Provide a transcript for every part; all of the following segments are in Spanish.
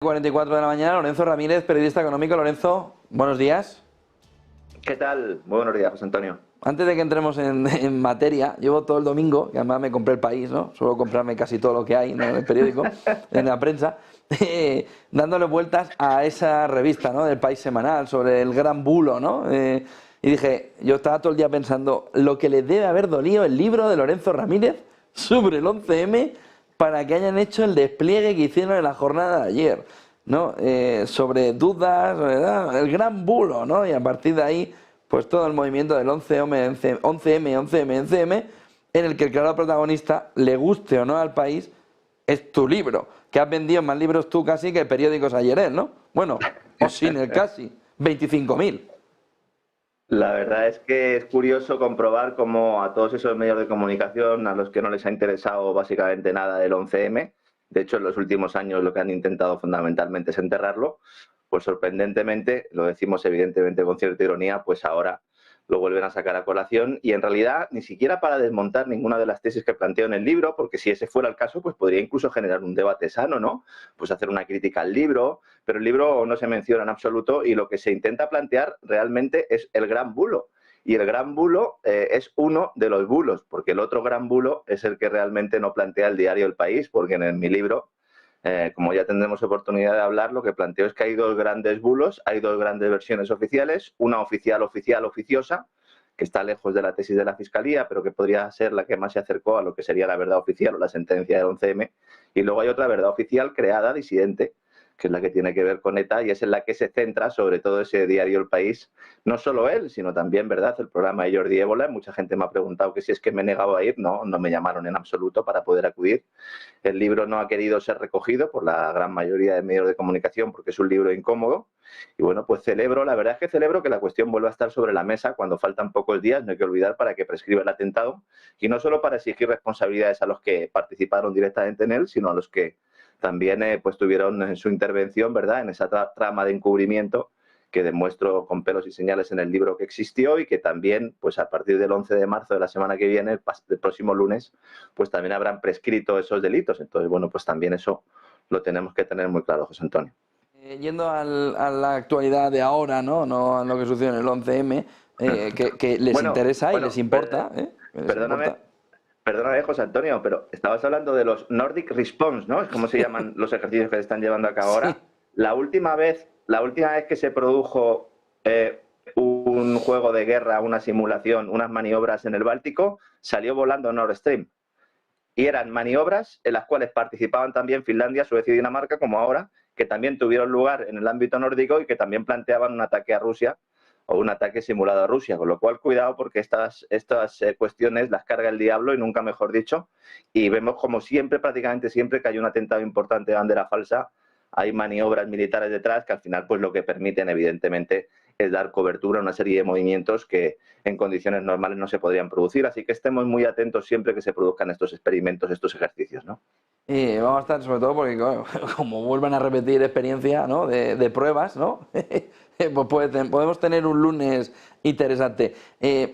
44 de la mañana, Lorenzo Ramírez, periodista económico. Lorenzo, buenos días. ¿Qué tal? Muy buenos días, José Antonio. Antes de que entremos en materia, llevo todo el domingo, que además me compré El País, ¿no? Suelo comprarme casi todo lo que hay, ¿no?, en el periódico, en la prensa, dándole vueltas a esa revista, ¿no?, del País semanal, sobre el gran bulo, ¿no? Y dije, yo estaba todo el día pensando lo que le debe haber dolido el libro de Lorenzo Ramírez sobre el 11M para que hayan hecho el despliegue que hicieron en la jornada de ayer, ¿no? Sobre dudas, ¿verdad?, el gran bulo, ¿no? Y a partir de ahí, pues todo el movimiento del 11M, 11M, en el que el claro protagonista, le guste o no al país, es tu libro, que has vendido más libros tú casi que periódicos ayer, ¿no? Bueno, o sin el casi, 25.000. La verdad es que es curioso comprobar cómo a todos esos medios de comunicación a los que no les ha interesado básicamente nada del 11M, de hecho en los últimos años lo que han intentado fundamentalmente es enterrarlo, pues sorprendentemente, lo decimos evidentemente con cierta ironía, pues ahora lo vuelven a sacar a colación y en realidad ni siquiera para desmontar ninguna de las tesis que planteo en el libro, porque si ese fuera el caso, pues podría incluso generar un debate sano, ¿no? Pues hacer una crítica al libro, pero el libro no se menciona en absoluto y lo que se intenta plantear realmente es el gran bulo. Y el gran bulo es uno de los bulos, porque el otro gran bulo es el que realmente no plantea el diario El País, porque en mi libro, como ya tendremos oportunidad de hablar, lo que planteo es que hay dos grandes bulos, hay dos grandes versiones oficiales, una oficiosa, que está lejos de la tesis de la Fiscalía, pero que podría ser la que más se acercó a lo que sería la verdad oficial o la sentencia del 11M, y luego hay otra verdad oficial creada, disidente, que es la que tiene que ver con ETA y es en la que se centra sobre todo ese diario El País. No solo él, sino también, ¿verdad?, el programa de Jordi Évole. Mucha gente me ha preguntado que si es que me he negado a ir. No, no me llamaron en absoluto para poder acudir. El libro no ha querido ser recogido por la gran mayoría de medios de comunicación porque es un libro incómodo. Y bueno, pues la verdad es que celebro que la cuestión vuelva a estar sobre la mesa cuando faltan pocos días, no hay que olvidar, para que prescriba el atentado. Y no solo para exigir responsabilidades a los que participaron directamente en él, sino a los que también pues tuvieron en su intervención, ¿verdad?, en esa trama de encubrimiento que demuestro con pelos y señales en el libro que existió y que también, pues a partir del 11 de marzo de la semana que viene, el próximo lunes, pues también habrán prescrito esos delitos. Entonces, bueno, pues también eso lo tenemos que tener muy claro, José Antonio. Yendo a la actualidad de ahora, ¿no? No a lo que sucedió en el 11M, que les interesa y les importa, les importa. Perdóname, José Antonio, pero estabas hablando de los Nordic Response, ¿no? Es como se llaman los ejercicios que se están llevando a cabo ahora. Sí. La última vez que se produjo un juego de guerra, una simulación, unas maniobras en el Báltico, salió volando Nord Stream. Y eran maniobras en las cuales participaban también Finlandia, Suecia y Dinamarca, como ahora, que también tuvieron lugar en el ámbito nórdico y que también planteaban un ataque a Rusia o un ataque simulado a Rusia, con lo cual cuidado porque estas cuestiones las carga el diablo y nunca mejor dicho, y vemos como siempre, prácticamente siempre que hay un atentado importante de bandera falsa, hay maniobras militares detrás que al final pues lo que permiten evidentemente es dar cobertura a una serie de movimientos que en condiciones normales no se podrían producir, así que estemos muy atentos siempre que se produzcan estos experimentos, estos ejercicios, ¿no? Vamos a estar sobre todo porque como vuelvan a repetir experiencia, ¿no?, de pruebas, ¿no? Pues podemos tener un lunes interesante.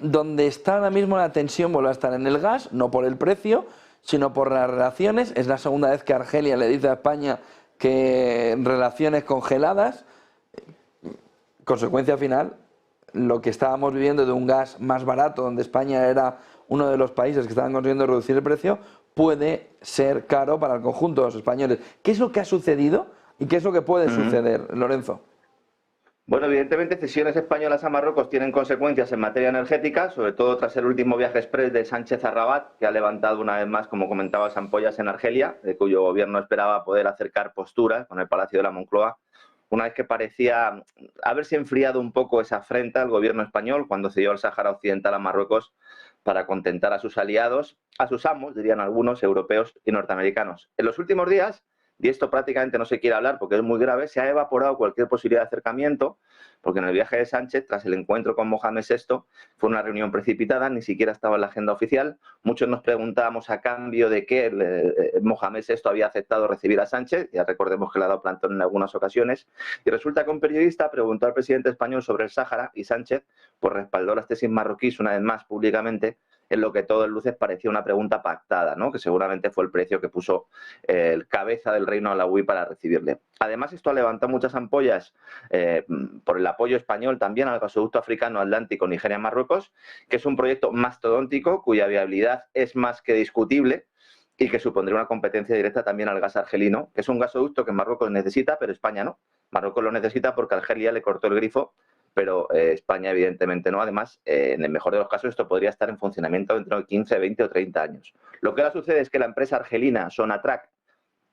Donde está ahora mismo la tensión vuelve a estar en el gas, no por el precio, sino por las relaciones. Es la segunda vez que Argelia le dice a España que relaciones congeladas. Consecuencia final, lo que estábamos viviendo de un gas más barato, donde España era uno de los países que estaban consiguiendo reducir el precio, puede ser caro para el conjunto de los españoles. ¿Qué es lo que ha sucedido y qué es lo que puede suceder, Lorenzo? Bueno, evidentemente cesiones españolas a Marruecos tienen consecuencias en materia energética, sobre todo tras el último viaje express de Sánchez a Rabat, que ha levantado una vez más, como comentabas, ampollas en Argelia, de cuyo gobierno esperaba poder acercar posturas con el Palacio de la Moncloa, una vez que parecía haberse enfriado un poco esa afrenta al gobierno español cuando cedió el Sáhara Occidental a Marruecos para contentar a sus aliados, a sus amos, dirían algunos, europeos y norteamericanos. En los últimos días, y esto prácticamente no se quiere hablar porque es muy grave, se ha evaporado cualquier posibilidad de acercamiento, porque en el viaje de Sánchez, tras el encuentro con Mohamed VI, fue una reunión precipitada, ni siquiera estaba en la agenda oficial. Muchos nos preguntábamos a cambio de qué Mohamed VI había aceptado recibir a Sánchez, ya recordemos que le ha dado plantón en algunas ocasiones, y resulta que un periodista preguntó al presidente español sobre el Sáhara y Sánchez pues respaldó las tesis marroquíes una vez más públicamente en lo que todo en luces parecía una pregunta pactada, ¿no? Que seguramente fue el precio que puso el cabeza del reino alawi para recibirle. Además, esto ha levantado muchas ampollas por el apoyo español también al gasoducto africano Atlántico Nigeria-Marruecos, que es un proyecto mastodóntico cuya viabilidad es más que discutible y que supondría una competencia directa también al gas argelino, que es un gasoducto que Marruecos necesita, pero España no. Marruecos lo necesita porque Argelia le cortó el grifo, pero España evidentemente no. Además, en el mejor de los casos, esto podría estar en funcionamiento dentro de 15, 20 o 30 años. Lo que ahora sucede es que la empresa argelina Sonatrach,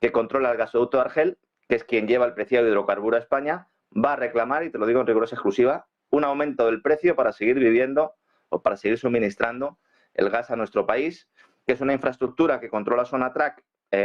que controla el gasoducto de Argel, que es quien lleva el preciado de hidrocarburo a España, va a reclamar, y te lo digo en rigurosa exclusiva, un aumento del precio para seguir viviendo o para seguir suministrando el gas a nuestro país, que es una infraestructura que controla Sonatrach,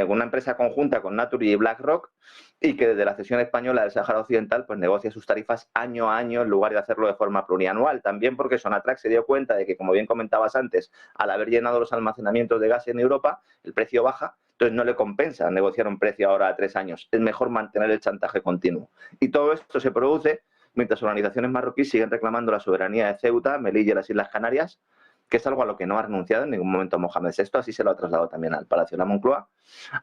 una empresa conjunta con Naturgy y BlackRock, y que desde la cesión española del Sáhara Occidental pues negocia sus tarifas año a año en lugar de hacerlo de forma plurianual. También porque Sonatrach se dio cuenta de que, como bien comentabas antes, al haber llenado los almacenamientos de gas en Europa, el precio baja, entonces no le compensa negociar un precio ahora a 3 años. Es mejor mantener el chantaje continuo. Y todo esto se produce mientras organizaciones marroquíes siguen reclamando la soberanía de Ceuta, Melilla y las Islas Canarias, que es algo a lo que no ha renunciado en ningún momento Mohamed VI, así se lo ha trasladado también al Palacio de la Moncloa,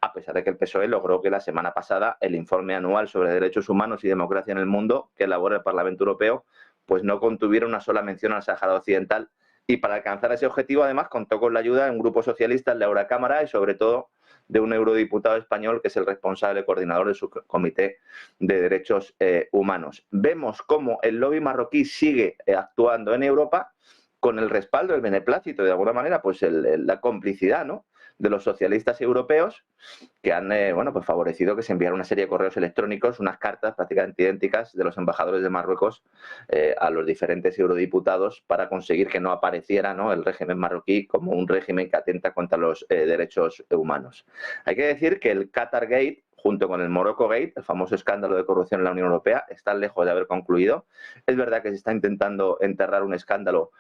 a pesar de que el PSOE logró que la semana pasada el informe anual sobre derechos humanos y democracia en el mundo que elabora el Parlamento Europeo pues no contuviera una sola mención al Sáhara Occidental, y para alcanzar ese objetivo además contó con la ayuda de un grupo socialista en la Eurocámara y sobre todo de un eurodiputado español que es el responsable coordinador de su Comité de Derechos Humanos. Vemos cómo el lobby marroquí sigue actuando en Europa con el respaldo, el beneplácito, de alguna manera, pues la complicidad, ¿no?, de los socialistas europeos, que han pues favorecido que se enviara una serie de correos electrónicos, unas cartas prácticamente idénticas de los embajadores de Marruecos a los diferentes eurodiputados para conseguir que no apareciera, ¿no?, el régimen marroquí como un régimen que atenta contra los derechos humanos. Hay que decir que el Qatar Gate, junto con el Morocco Gate, el famoso escándalo de corrupción en la Unión Europea, está lejos de haber concluido. Es verdad que se está intentando enterrar un escándalo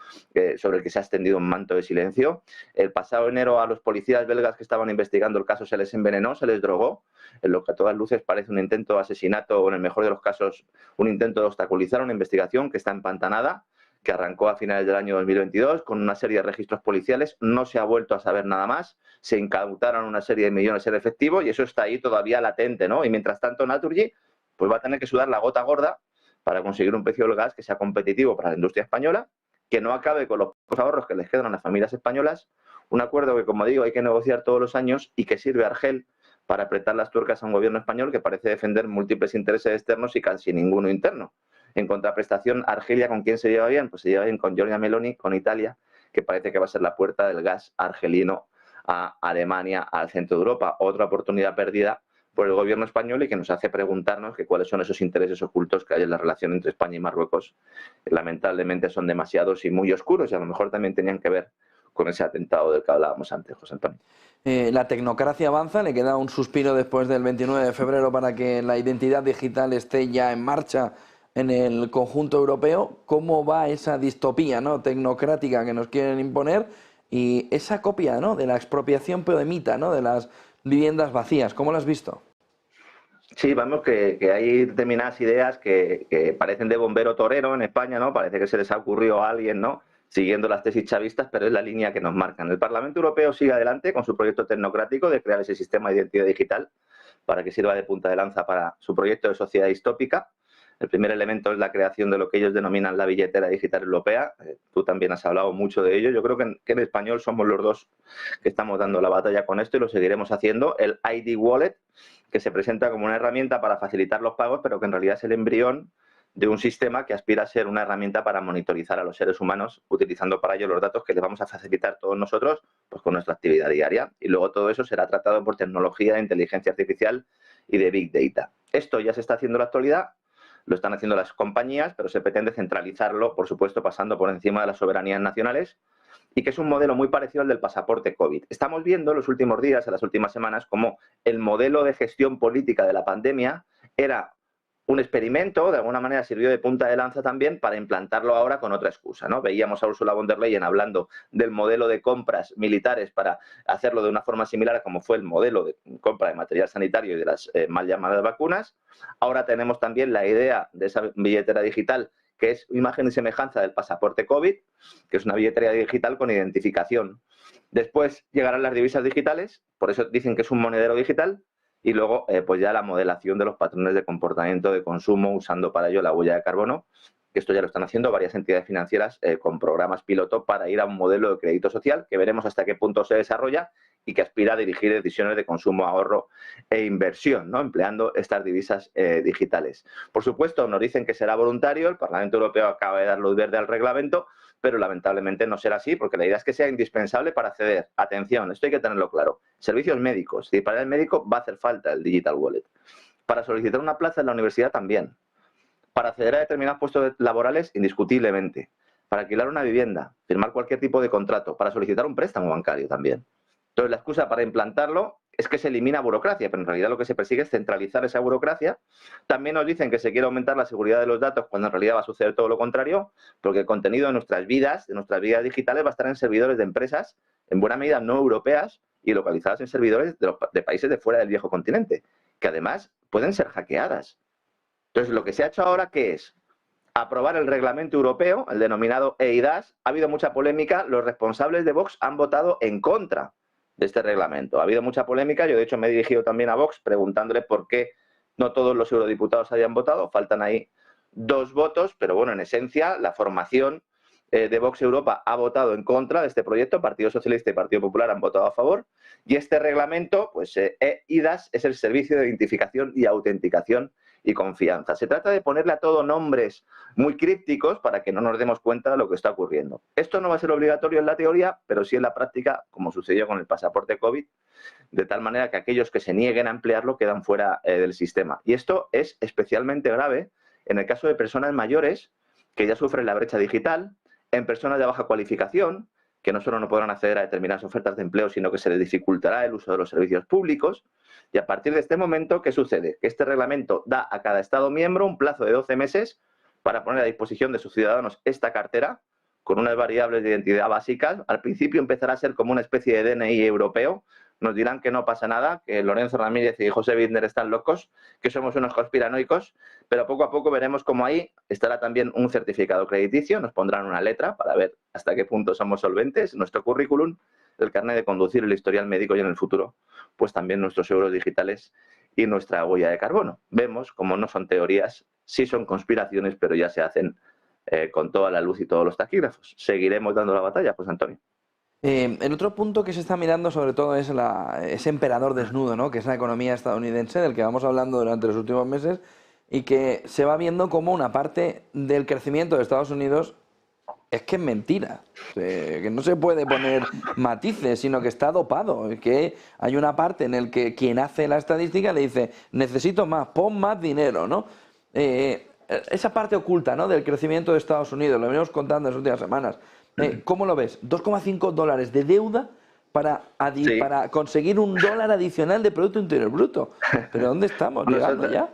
sobre el que se ha extendido un manto de silencio. El pasado enero a los policías belgas que estaban investigando el caso se les envenenó, se les drogó, en lo que a todas luces parece un intento de asesinato o, en el mejor de los casos, un intento de obstaculizar una investigación que está empantanada, que arrancó a finales del año 2022 con una serie de registros policiales. No se ha vuelto a saber nada más, se incautaron una serie de millones en efectivo y eso está ahí todavía latente, ¿no? Y mientras tanto Naturgy pues va a tener que sudar la gota gorda para conseguir un precio del gas que sea competitivo para la industria española, que no acabe con los ahorros que les quedan a las familias españolas, un acuerdo que, como digo, hay que negociar todos los años y que sirve a Argel para apretar las tuercas a un gobierno español que parece defender múltiples intereses externos y casi ninguno interno. En contraprestación, Argelia, ¿con quién se lleva bien? Pues se lleva bien con Giorgia Meloni, con Italia, que parece que va a ser la puerta del gas argelino a Alemania, al centro de Europa. Otra oportunidad perdida por el gobierno español y que nos hace preguntarnos que cuáles son esos intereses ocultos que hay en la relación entre España y Marruecos. Lamentablemente son demasiados y muy oscuros y a lo mejor también tenían que ver con ese atentado del que hablábamos antes, José Antonio. La tecnocracia avanza, le queda un suspiro después del 29 de febrero para que la identidad digital esté ya en marcha en el conjunto europeo. ¿Cómo va esa distopía, ¿no?, tecnocrática que nos quieren imponer y esa copia, ¿no?, de la expropiación podemita, ¿no?, de las viviendas vacías? ¿Cómo lo has visto? Sí, vamos, que hay determinadas ideas que parecen de bombero torero en España, ¿no? Parece que se les ha ocurrido a alguien, ¿no?, siguiendo las tesis chavistas, pero es la línea que nos marcan. El Parlamento Europeo sigue adelante con su proyecto tecnocrático de crear ese sistema de identidad digital para que sirva de punta de lanza para su proyecto de sociedad distópica. El primer elemento es la creación de lo que ellos denominan la billetera digital europea. Tú también has hablado mucho de ello. Yo creo que en español somos los dos que estamos dando la batalla con esto y lo seguiremos haciendo. El ID Wallet, que se presenta como una herramienta para facilitar los pagos, pero que en realidad es el embrión de un sistema que aspira a ser una herramienta para monitorizar a los seres humanos, utilizando para ello los datos que les vamos a facilitar todos nosotros pues con nuestra actividad diaria. Y luego todo eso será tratado por tecnología de inteligencia artificial y de Big Data. Esto ya se está haciendo en la actualidad, lo están haciendo las compañías, pero se pretende centralizarlo, por supuesto, pasando por encima de las soberanías nacionales, y que es un modelo muy parecido al del pasaporte COVID. Estamos viendo en los últimos días, en las últimas semanas, cómo el modelo de gestión política de la pandemia era un experimento, de alguna manera sirvió de punta de lanza también para implantarlo ahora con otra excusa, ¿no? Veíamos a Ursula von der Leyen hablando del modelo de compras militares para hacerlo de una forma similar a como fue el modelo de compra de material sanitario y de las mal llamadas vacunas. Ahora tenemos también la idea de esa billetera digital que es imagen y semejanza del pasaporte COVID, que es una billetera digital con identificación. Después llegarán las divisas digitales, por eso dicen que es un monedero digital, y luego pues ya la modelación de los patrones de comportamiento de consumo usando para ello la huella de carbono, que esto ya lo están haciendo varias entidades financieras con programas piloto para ir a un modelo de crédito social que veremos hasta qué punto se desarrolla y que aspira a dirigir decisiones de consumo, ahorro e inversión, ¿no? Empleando estas divisas digitales. Por supuesto, nos dicen que será voluntario, el Parlamento Europeo acaba de dar luz verde al reglamento, pero lamentablemente no será así, porque la idea es que sea indispensable para acceder, atención, esto hay que tenerlo claro, servicios médicos, y para el médico va a hacer falta el Digital Wallet. Para solicitar una plaza en la universidad también. Para acceder a determinados puestos laborales, indiscutiblemente. Para alquilar una vivienda, firmar cualquier tipo de contrato, para solicitar un préstamo bancario también. Entonces, la excusa para implantarlo es que se elimina burocracia, pero en realidad lo que se persigue es centralizar esa burocracia. También nos dicen que se quiere aumentar la seguridad de los datos, cuando en realidad va a suceder todo lo contrario, porque el contenido de nuestras vidas digitales, va a estar en servidores de empresas, en buena medida no europeas, y localizadas en servidores de países de fuera del viejo continente, que además pueden ser hackeadas. Entonces, lo que se ha hecho ahora, ¿qué es? Aprobar el reglamento europeo, el denominado eIDAS. Ha habido mucha polémica, los responsables de Vox han votado en contra de este reglamento. Ha habido mucha polémica, yo de hecho me he dirigido también a Vox preguntándole por qué no todos los eurodiputados habían votado, faltan ahí 2 votos, pero bueno, en esencia, la formación de Vox Europa ha votado en contra de este proyecto, Partido Socialista y Partido Popular han votado a favor, y este reglamento, pues eIDAS es el servicio de identificación y autenticación y confianza. Se trata de ponerle a todo nombres muy crípticos para que no nos demos cuenta de lo que está ocurriendo. Esto no va a ser obligatorio en la teoría, pero sí en la práctica, como sucedió con el pasaporte COVID, de tal manera que aquellos que se nieguen a emplearlo quedan fuera del sistema. Y esto es especialmente grave en el caso de personas mayores que ya sufren la brecha digital, en personas de baja cualificación, que no solo no podrán acceder a determinadas ofertas de empleo, sino que se les dificultará el uso de los servicios públicos. Y a partir de este momento, ¿qué sucede? Que este reglamento da a cada Estado miembro un plazo de 12 meses para poner a disposición de sus ciudadanos esta cartera, con unas variables de identidad básicas. Al principio empezará a ser como una especie de DNI europeo. Nos dirán que no pasa nada, que Lorenzo Ramírez y José Bittner están locos, que somos unos conspiranoicos, pero poco a poco veremos cómo ahí estará también un certificado crediticio, nos pondrán una letra para ver hasta qué punto somos solventes, nuestro currículum, el carnet de conducir, el historial médico y en el futuro, pues también nuestros euros digitales y nuestra huella de carbono. Vemos como no son teorías, sí son conspiraciones, pero ya se hacen con toda la luz y todos los taquígrafos. ¿Seguiremos dando la batalla? Pues Antonio. El otro punto que se está mirando sobre todo es ese emperador desnudo, ¿no? Que es la economía estadounidense, del que vamos hablando durante los últimos meses y que se va viendo como una parte del crecimiento de Estados Unidos es que es mentira, que no se puede poner matices, sino que está dopado, que hay una parte en la que quien hace la estadística le dice necesito más, pon más dinero, ¿no? Esa parte oculta, ¿no?, del crecimiento de Estados Unidos, lo venimos contando en las últimas semanas. ¿Cómo lo ves? 2,5 dólares de deuda para conseguir $1 adicional de Producto Interior Bruto. ¿Pero dónde estamos llegando ya?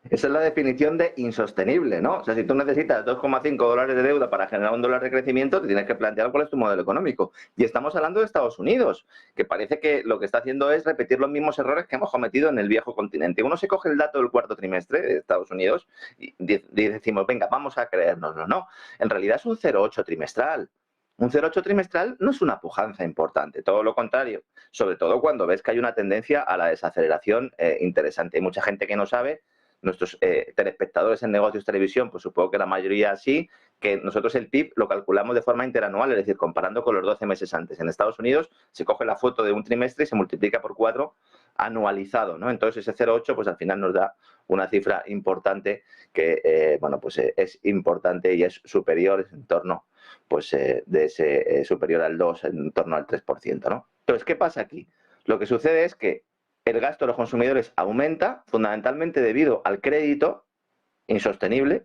Esa es la definición de insostenible, ¿no? O sea, si tú necesitas 2,5 dólares de deuda para generar $1 de crecimiento, te tienes que plantear cuál es tu modelo económico. Y estamos hablando de Estados Unidos, que parece que lo que está haciendo es repetir los mismos errores que hemos cometido en el viejo continente. Uno se coge el dato del cuarto trimestre de Estados Unidos y decimos, venga, vamos a creérnoslo. No, en realidad es un 0,8 trimestral. Un 0,8 trimestral no es una pujanza importante, todo lo contrario, sobre todo cuando ves que hay una tendencia a la desaceleración interesante. Hay mucha gente que no sabe. Nuestros telespectadores en negocios televisión, pues supongo que la mayoría sí, que nosotros el PIB lo calculamos de forma interanual, es decir, comparando con los 12 meses antes. En Estados Unidos se coge la foto de un trimestre y se multiplica por 4 anualizado, ¿no? Entonces ese 0,8 pues al final nos da una cifra importante que, bueno, pues es importante y es superior, es en torno, pues de ese superior al 2, en torno al 3%, ¿no? Entonces, ¿qué pasa aquí? Lo que sucede es que el gasto de los consumidores aumenta fundamentalmente debido al crédito insostenible.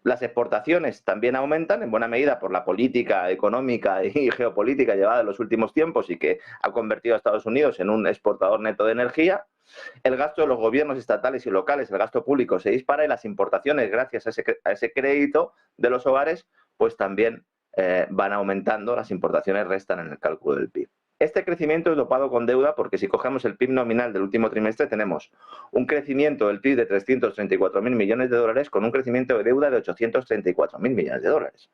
Las exportaciones también aumentan en buena medida por la política económica y geopolítica llevada en los últimos tiempos y que ha convertido a Estados Unidos en un exportador neto de energía. El gasto de los gobiernos estatales y locales, el gasto público se dispara y las importaciones, gracias a ese crédito de los hogares, pues también van aumentando. Las importaciones restan en el cálculo del PIB. Este crecimiento es dopado con deuda porque si cogemos el PIB nominal del último trimestre tenemos un crecimiento del PIB de 334.000 millones de dólares con un crecimiento de deuda de 834.000 millones de dólares.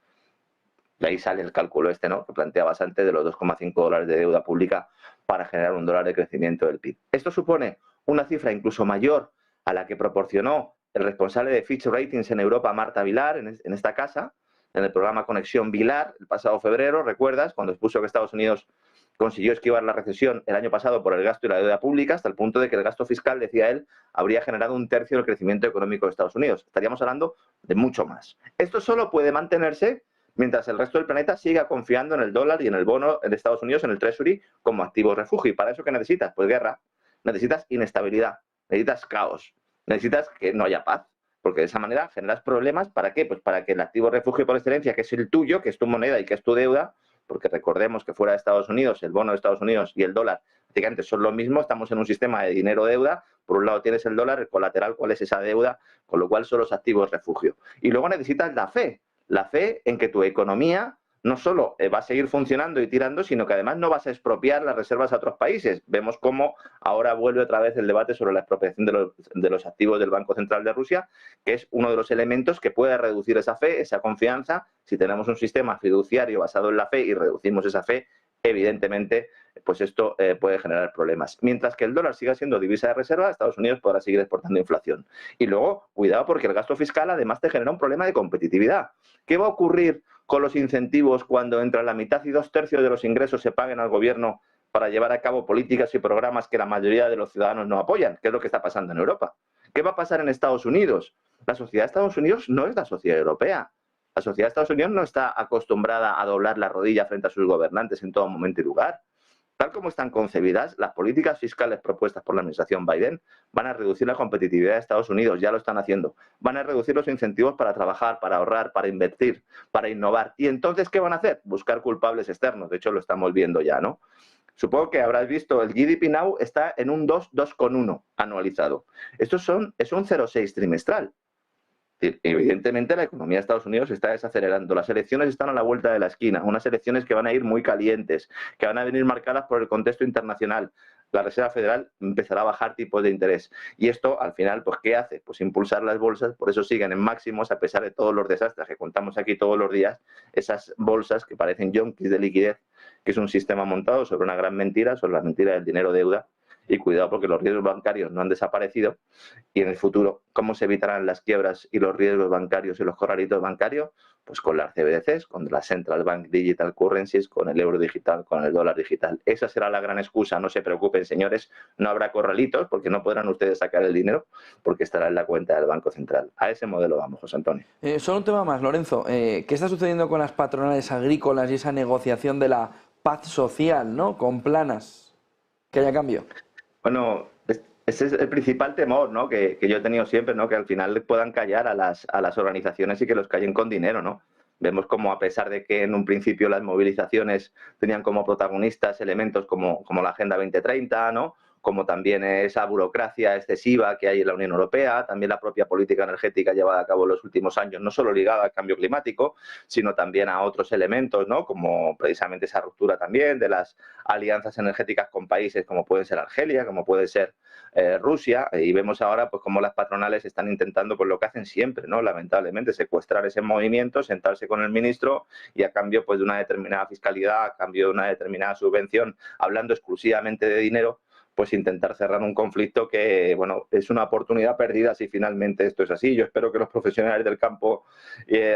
De ahí sale el cálculo este, ¿no?, que planteabas antes de los 2,5 dólares de deuda pública para generar $1 de crecimiento del PIB. Esto supone una cifra incluso mayor a la que proporcionó el responsable de Fitch Ratings en Europa, Marta Vilar, en esta casa, en el programa Conexión Vilar, el pasado febrero, ¿recuerdas?, cuando expuso que Estados Unidos consiguió esquivar la recesión el año pasado por el gasto y la deuda pública, hasta el punto de que el gasto fiscal, decía él, habría generado 1/3 del crecimiento económico de Estados Unidos. Estaríamos hablando de mucho más. Esto solo puede mantenerse mientras el resto del planeta siga confiando en el dólar y en el bono de Estados Unidos, en el Treasury, como activo refugio. ¿Y para eso qué necesitas? Pues guerra. Necesitas inestabilidad, necesitas caos, necesitas que no haya paz. Porque de esa manera generas problemas. ¿Para qué? Pues para que el activo refugio por excelencia, que es el tuyo, que es tu moneda y que es tu deuda, porque recordemos que fuera de Estados Unidos, el bono de Estados Unidos y el dólar prácticamente son lo mismo, estamos en un sistema de dinero-deuda, por un lado tienes el dólar, el colateral, ¿cuál es esa deuda? Con lo cual son los activos refugio. Y luego necesitas la fe en que tu economía no solo va a seguir funcionando y tirando, sino que además no vas a expropiar las reservas a otros países. Vemos cómo ahora vuelve otra vez el debate sobre la expropiación de los activos del Banco Central de Rusia, que es uno de los elementos que puede reducir esa fe, esa confianza. Si tenemos un sistema fiduciario basado en la fe y reducimos esa fe, evidentemente, pues esto puede generar problemas. Mientras que el dólar siga siendo divisa de reserva, Estados Unidos podrá seguir exportando inflación. Y luego, cuidado, porque el gasto fiscal además te genera un problema de competitividad. ¿Qué va a ocurrir con los incentivos cuando entre la mitad y 2/3 de los ingresos se paguen al gobierno para llevar a cabo políticas y programas que la mayoría de los ciudadanos no apoyan? ¿Qué es lo que está pasando en Europa? ¿Qué va a pasar en Estados Unidos? La sociedad de Estados Unidos no es la sociedad europea. La sociedad de Estados Unidos no está acostumbrada a doblar la rodilla frente a sus gobernantes en todo momento y lugar. Tal como están concebidas, las políticas fiscales propuestas por la administración Biden van a reducir la competitividad de Estados Unidos, ya lo están haciendo. Van a reducir los incentivos para trabajar, para ahorrar, para invertir, para innovar. ¿Y entonces qué van a hacer? Buscar culpables externos. De hecho, lo estamos viendo ya, ¿no? Supongo que habrás visto, el GDP Now está en un 2,1 anualizado. Esto es un 0,6 trimestral. Evidentemente la economía de Estados Unidos se está desacelerando. Las elecciones están a la vuelta de la esquina, unas elecciones que van a ir muy calientes, que van a venir marcadas por el contexto internacional. La Reserva Federal empezará a bajar tipos de interés. Y esto, al final, pues ¿qué hace? Pues impulsar las bolsas, por eso siguen en máximos, a pesar de todos los desastres que contamos aquí todos los días, esas bolsas que parecen yonkis de liquidez, que es un sistema montado sobre una gran mentira, sobre la mentira del dinero-deuda. Y cuidado porque los riesgos bancarios no han desaparecido y en el futuro, ¿cómo se evitarán las quiebras y los riesgos bancarios y los corralitos bancarios? Pues con las CBDCs, con las Central Bank Digital Currencies, con el euro digital, con el dólar digital. Esa será la gran excusa, no se preocupen señores, no habrá corralitos porque no podrán ustedes sacar el dinero porque estará en la cuenta del Banco Central. A ese modelo vamos, José Antonio. Solo un tema más, Lorenzo. ¿Qué está sucediendo con las patronales agrícolas y esa negociación de la paz social, ¿no?, con Planas? ¿Que haya cambio? Bueno, ese es el principal temor, ¿no?, que yo he tenido siempre, ¿no?, que al final puedan callar a las organizaciones y que los callen con dinero, ¿no? Vemos como a pesar de que en un principio las movilizaciones tenían como protagonistas elementos como la Agenda 2030, ¿no?, como también esa burocracia excesiva que hay en la Unión Europea, también la propia política energética llevada a cabo en los últimos años, no solo ligada al cambio climático, sino también a otros elementos, ¿no?, como precisamente esa ruptura también de las alianzas energéticas con países como puede ser Argelia, como puede ser Rusia, y vemos ahora pues cómo las patronales están intentando pues lo que hacen siempre, ¿no?, lamentablemente, secuestrar ese movimiento, sentarse con el ministro y a cambio pues de una determinada fiscalidad, a cambio de una determinada subvención, hablando exclusivamente de dinero, pues intentar cerrar un conflicto que, bueno, es una oportunidad perdida si finalmente esto es así. Yo espero que los profesionales del campo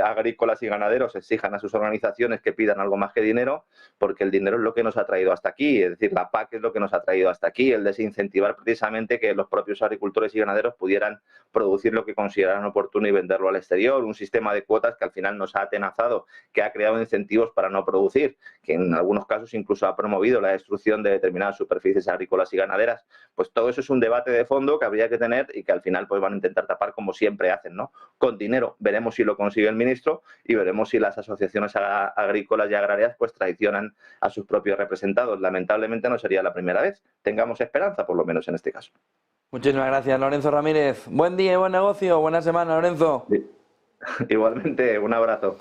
agrícolas y ganaderos exijan a sus organizaciones que pidan algo más que dinero, porque el dinero es lo que nos ha traído hasta aquí, es decir, la PAC es lo que nos ha traído hasta aquí, el desincentivar precisamente que los propios agricultores y ganaderos pudieran producir lo que consideraran oportuno y venderlo al exterior, un sistema de cuotas que al final nos ha atenazado, que ha creado incentivos para no producir, que en algunos casos incluso ha promovido la destrucción de determinadas superficies agrícolas y ganaderas. Pues todo eso es un debate de fondo que habría que tener y que al final pues van a intentar tapar como siempre hacen, ¿no?, con dinero. Veremos si lo consigue el ministro y veremos si las asociaciones agrícolas y agrarias pues traicionan a sus propios representados. Lamentablemente no sería la primera vez. Tengamos esperanza, por lo menos en este caso. Muchísimas gracias, Lorenzo Ramírez. Buen día y buen negocio. Buena semana, Lorenzo. Sí. Igualmente, un abrazo.